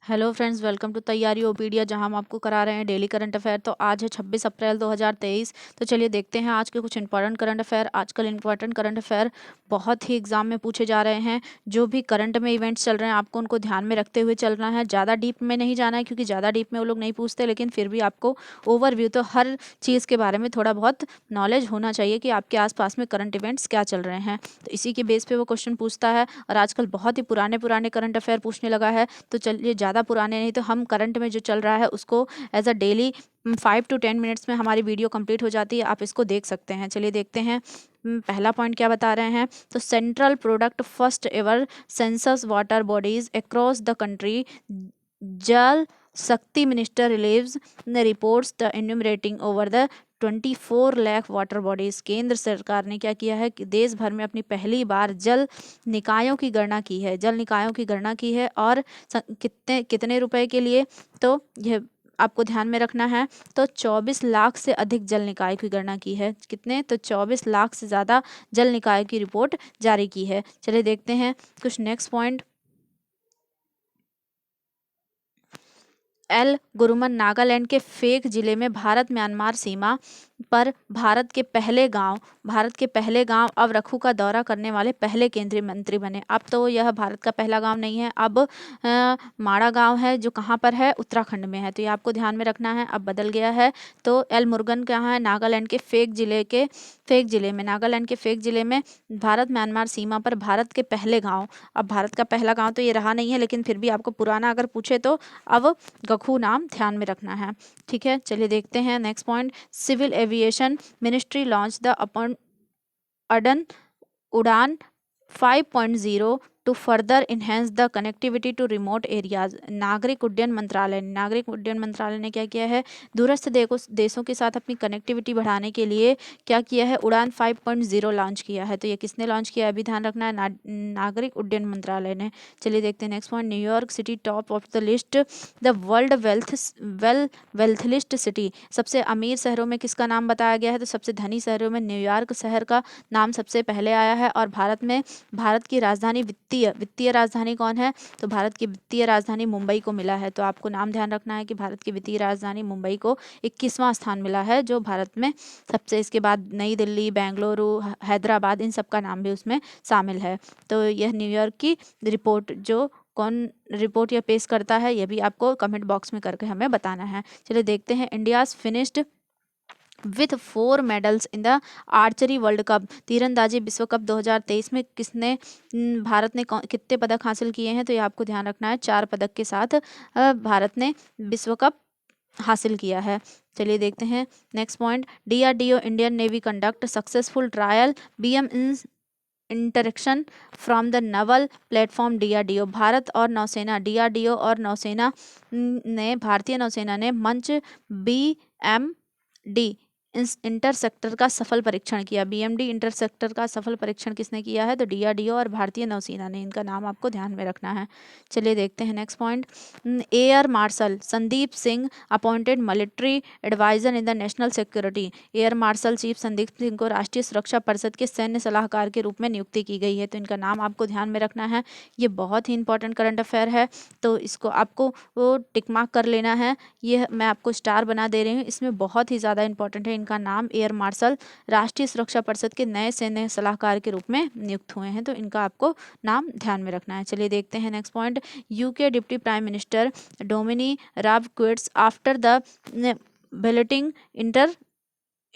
Hello friends, welcome to तैयारी ओपीडिया, जहां हम आपको करा रहे हैं डेली करंट अफेयर। तो आज है 26 अप्रैल 2023। तो चलिए देखते हैं आज के कुछ इंपॉर्टेंट करंट अफेयर। आजकल इंपॉर्टेंट करंट अफेयर बहुत ही एग्जाम में पूछे जा रहे हैं। जो भी करंट में इवेंट्स चल रहे हैं आपको उनको ध्यान में रखते हुए चलना है। ज़्यादा डीप में नहीं जाना है क्योंकि ज़्यादा डीप में वो लोग नहीं पूछते, लेकिन फिर भी आपको ओवरव्यू तो हर चीज़ के बारे में थोड़ा बहुत नॉलेज होना चाहिए कि आपके आसपास में करंट इवेंट्स क्या चल रहे हैं। तो इसी के बेस पे वो क्वेश्चन पूछता है और आजकल बहुत ही पुराने पुराने करंट अफेयर पूछने लगा है। तो चलिए, ज़्यादा पुराने नहीं तो हम करंट में जो चल रहा है उसको as a daily 5 to 10 minutes में हमारी वीडियो कंप्लीट हो जाती है, आप इसको देख सकते हैं। चलिए देखते हैं पहला पॉइंट क्या बता रहे हैं। तो central product first ever census water bodies across the country जल शक्ति minister relieves reports the enumerating over the 24 lakh water bodies. केंद्र सरकार ने क्या किया है कि देश भर में अपनी पहली बार जल निकायों की गणना की है। जल निकायों की गणना की है और कितने कितने रुपए के लिए, तो यह आपको ध्यान में रखना है। तो 24 लाख से अधिक जल निकाय की गणना की है। कितने? तो 24 लाख से ज़्यादा जल निकाय की रिपोर्ट जारी की है। चलिए देखते हैं कुछ नेक्स्ट पॉइंट। एल गुरुमन नागालैंड के फेक जिले में भारत म्यांमार सीमा पर भारत के पहले गांव अवरखू का दौरा करने वाले पहले केंद्रीय मंत्री बने। अब तो यह भारत का पहला गांव नहीं है, अब माड़ा गांव है जो कहाँ पर है, उत्तराखंड में है। तो ये आपको ध्यान में रखना है, अब बदल गया है। तो एल मुरुगन कहाँ है? नागालैंड के नागालैंड के फेक जिले में भारत म्यांमार सीमा पर भारत के पहले गाँव। अब भारत का पहला गाँव तो ये रहा नहीं है, लेकिन फिर भी आपको पुराना अगर पूछे तो अब गखू नाम ध्यान में रखना है। ठीक है, चलिए देखते हैं next point. Civil aviation ministry launch the Udan Udan 5.0 to further enhance the connectivity to remote areas. नागरिक उड्डयन मंत्रालय ने क्या किया है? दूरस्थ देशों के साथ अपनी कनेक्टिविटी बढ़ाने के लिए क्या किया है? उड़ान 5.0 लॉन्च किया है। तो ये किसने लॉन्च किया है? अभी ध्यान रखना है, नागरिक उड्डयन मंत्रालय ने। चलिए देखते हैं next point. New York city top of the list the world wealthiest city. सबसे अमीर शहरों में किसका नाम बताया गया है? तो सबसे धनी शहरों में न्यूयॉर्क शहर का नाम सबसे पहले आया है। और भारत की राजधानी वित्तीय राजधानी कौन है? तो भारत की वित्तीय राजधानी मुंबई को मिला है। तो आपको नाम ध्यान रखना है कि भारत की वित्तीय राजधानी मुंबई को 21वां स्थान मिला है, जो भारत में सबसे, इसके बाद नई दिल्ली, बेंगलुरु, हैदराबाद, इन सब का नाम भी उसमें शामिल है। तो यह न्यूयॉर्क की रिपोर्ट, जो कौन रिपोर्ट यह पेश करता है, यह भी आपको कमेंट बॉक्स में करके हमें बताना है। चलिए देखते हैं। India's finished with 4 medals in the archery world cup. तीरंदाजी विश्व कप 2023 में भारत ने कितने पदक हासिल किए हैं? तो ये आपको ध्यान रखना है, 4 पदक के साथ भारत ने विश्व कप हासिल किया है। चलिए देखते हैं next point. DRDO Indian navy conduct successful trial BM interaction from the naval platform DRDO. DRDO और नौसेना ने, भारतीय नौसेना ने मंच BMD इंटरसेप्टर का सफल परीक्षण किया। BMD इंटरसेप्टर का सफल परीक्षण किसने किया है? तो डीआरडीओ और भारतीय नौसेना ने। इनका नाम आपको ध्यान में रखना है। चलिए देखते हैं next point. Air marshal Sandeep Singh appointed military adviser in the national security. Air marshal chief Sandeep Singh को राष्ट्रीय सुरक्षा परिषद के सैन्य सलाहकार के रूप में नियुक्ति की गई है। तो इनका नाम आपको ध्यान में रखना है। ये बहुत ही इंपॉर्टेंट करंट अफेयर है, तो इसको आपको टिक मार्क कर लेना है। ये मैं आपको स्टार बना दे रही हूँ, इसमें बहुत ही ज़्यादा इंपॉर्टेंट है। इनका नाम एयर मार्शल राष्ट्रीय सुरक्षा परिषद के नए सैन्य सलाहकार के रूप में नियुक्त हुए हैं, तो इनका आपको नाम ध्यान में रखना है। चलिए देखते हैं next point. UK deputy prime minister Dominic Raab quits after the bullying inter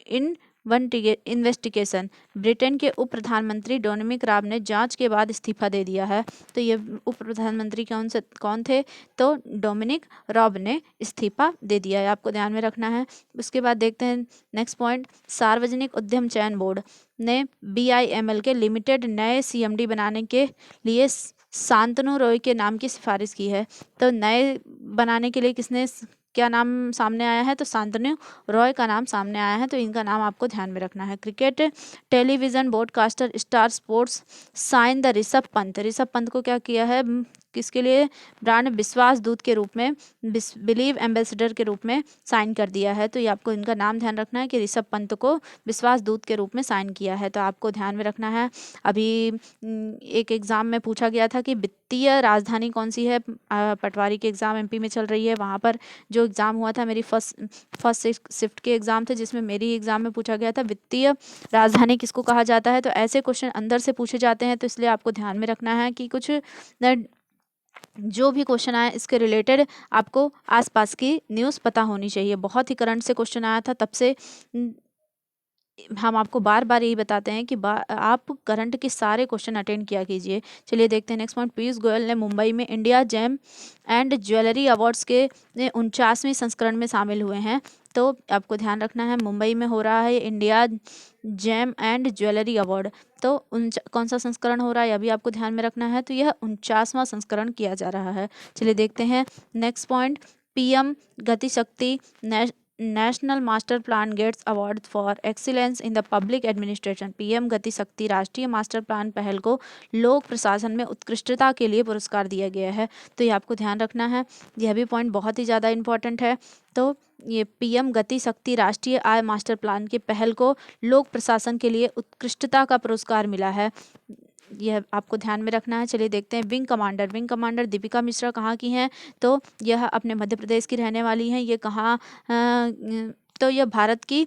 in investigation. Britain के उप प्रधानमंत्री डोमिनिक राब ने जांच के बाद इस्तीफा दे दिया है। तो ये उप प्रधानमंत्री कौन थे? तो डोमिनिक राब ने इस्तीफा दे दिया है, आपको ध्यान में रखना है। उसके बाद देखते हैं नेक्स्ट पॉइंट। सार्वजनिक उद्यम चयन बोर्ड ने BIML के लिमिटेड नए CMD बनाने के लिए शांतनु रॉय के नाम की सिफारिश की है। तो नए बनाने के लिए क्या नाम सामने आया है? तो शांतनु रॉय का नाम सामने आया है, तो इनका नाम आपको ध्यान में रखना है। Cricket television broadcaster star sports sign the Rishabh Pant को क्या किया है? किसके लिए ब्रांड विश्वास दूत के रूप में, बिलीव एम्बेसडर के रूप में साइन कर दिया है। तो ये आपको इनका नाम ध्यान रखना है कि ऋषभ पंत को विश्वास दूत के रूप में साइन किया है, तो आपको ध्यान में रखना है। अभी एक एग्ज़ाम में पूछा गया था कि वित्तीय राजधानी कौन सी है। पटवारी की एग्ज़ाम एमपी में चल रही है, वहाँ पर जो एग्ज़ाम हुआ था, मेरी फर्स्ट शिफ्ट के एग्ज़ाम थे जिसमें मेरी एग्ज़ाम में पूछा गया था वित्तीय राजधानी किसको कहा जाता है। तो ऐसे क्वेश्चन अंदर से पूछे जाते हैं, तो इसलिए आपको ध्यान में रखना है कि कुछ जो भी क्वेश्चन आए इसके रिलेटेड आपको आसपास की न्यूज़ पता होनी चाहिए। बहुत ही करंट से क्वेश्चन आया था, तब से हम आपको बार बार यही बताते हैं कि आप करंट के सारे क्वेश्चन अटेंड किया कीजिए। चलिए देखते हैं नेक्स्ट पॉइंट। पीयूष गोयल ने मुंबई में India gem and jewellery awards के 49वें संस्करण में शामिल हुए हैं। तो आपको ध्यान रखना है, मुंबई में हो रहा है India gem and jewellery award. तो कौन सा संस्करण हो रहा है, यह भी आपको ध्यान में रखना है। तो यह 49वां संस्करण किया जा रहा है। चलिए देखते हैं next point. PM Gati Shakti national master plan gets award for excellence in the public administration. PM Gati Shakti राष्ट्रीय मास्टर प्लान पहल को लोक प्रशासन में उत्कृष्टता के लिए पुरस्कार दिया गया है। तो ये आपको ध्यान रखना है, यह भी पॉइंट बहुत ही ज़्यादा इम्पोर्टेंट है। तो ये पीएम गति शक्ति राष्ट्रीय आय मास्टर प्लान के पहल को लोक प्रशासन के लिए उत्कृष्टता का पुरस्कार मिला है, यह आपको ध्यान में रखना है। चलिए देखते हैं विंग कमांडर दीपिका मिश्रा कहाँ की हैं। तो यह अपने मध्य प्रदेश की रहने वाली हैं। ये कहाँ तो यह भारत की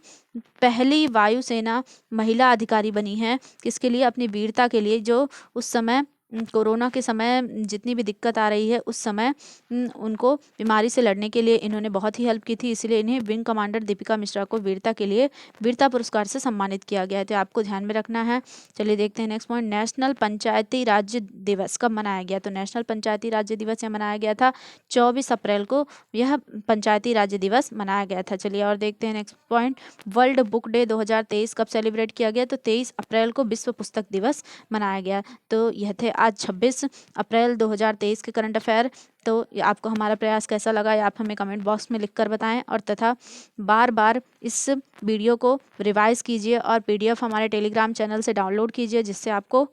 पहली वायुसेना महिला अधिकारी बनी है। किसके लिए, अपनी वीरता के लिए। जो उस समय कोरोना के समय जितनी भी दिक्कत आ रही है, उस समय उनको बीमारी से लड़ने के लिए इन्होंने बहुत ही हेल्प की थी, इसलिए इन्हें विंग कमांडर दीपिका मिश्रा को वीरता के लिए वीरता पुरस्कार से सम्मानित किया गया है। तो आपको ध्यान में रखना है। चलिए देखते हैं नेक्स्ट पॉइंट। नेशनल पंचायती राज्य दिवस कब मनाया गया। तो नेशनल पंचायती राज्य दिवस यह मनाया गया था 24 अप्रैल को, यह पंचायती राज्य दिवस मनाया गया था। चलिए और देखते हैं next point. World book day 2023 कब सेलिब्रेट किया गया। तो 23 अप्रैल को विश्व पुस्तक दिवस मनाया गया। तो यह थे आज 26 अप्रैल 2023 के करंट अफेयर। तो आपको हमारा प्रयास कैसा लगा, या आप हमें कमेंट बॉक्स में लिखकर बताएं, और तथा बार बार इस वीडियो को रिवाइज कीजिए और पीडीएफ हमारे टेलीग्राम चैनल से डाउनलोड कीजिए, जिससे आपको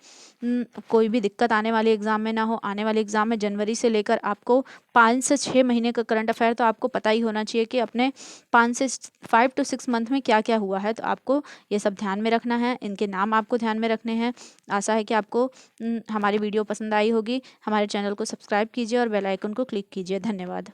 कोई भी दिक्कत आने वाली एग्ज़ाम में ना हो। आने वाले एग्ज़ाम में जनवरी से लेकर आपको 5 से 6 महीने का करंट अफेयर तो आपको पता ही होना चाहिए कि अपने 5 to 6 मंथ में क्या क्या हुआ है। तो आपको ये सब ध्यान में रखना है, इनके नाम आपको ध्यान में रखने हैं। आशा है कि आपको हमारी वीडियो पसंद आई होगी। हमारे चैनल को सब्सक्राइब कीजिए और बेल आइकन को क्लिक कीजिए। धन्यवाद।